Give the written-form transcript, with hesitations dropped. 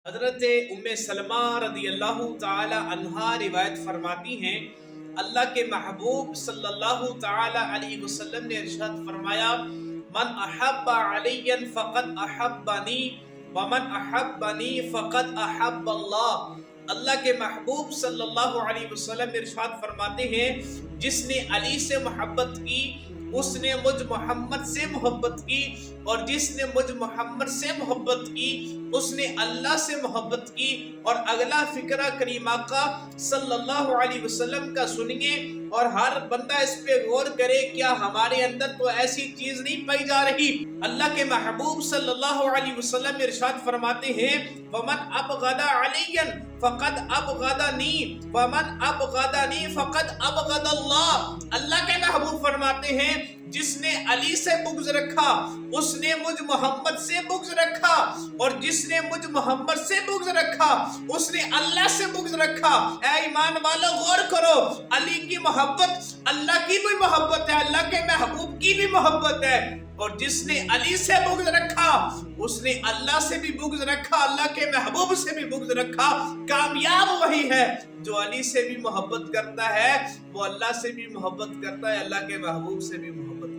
حضرت سلمہ رضی اللہ تعالی عنہا روایت فرماتی ہیں، اللہ کے محبوب صلی اللہ تعالی علیہ وسلم نے ارشاد فرمایا، من احب علی فقد احبنی ومن احبنی فقد احب اللہ۔ اللہ کے محبوب صلی اللہ علیہ وسلم ارشاد فرماتے ہیں، جس نے علی سے محبت کی اس نے مجھ محمد سے محبت کی، اور جس نے مجھ محمد سے محبت کی اس نے اللہ سے محبت کی۔ اور اگلا فقرہ کریم آقا صلی اللہ علیہ وسلم کا سنیے اور ہر بندہ اس پہ غور کرے، کیا ہمارے اندر تو ایسی چیز نہیں پائی جا رہی؟ اللہ کے محبوب صلی اللہ علیہ وسلم ارشاد فرماتے ہیں، وَمَنْ أَبْغَضَ عَلِيًّا فَقَدْ أَبْغَضَنِي وَمَنْ أَبْغَضَنِي فَقَدْ أَبْغَضَ اللَّهُ۔ اللہ کے محبوب فرماتے ہیں، جس نے علی سے بغض رکھا اس نے مجھ محمد سے بغض رکھا، اور جس نے مجھ محمد سے بغض رکھا اس نے اللہ سے بغض رکھا۔ اے ایمان والو غور کرو، علی کی محبت اللہ کی بھی محبت ہے، اللہ کے محبوب کی بھی محبت ہے، اور جس نے علی سے بغض رکھا اس نے اللہ سے بھی بغض رکھا، اللہ کے محبوب سے بھی بغض رکھا۔ کامیاب وہی ہے جو علی سے بھی محبت کرتا ہے، وہ اللہ سے بھی محبت کرتا ہے، اللہ کے محبوب سے بھی محبت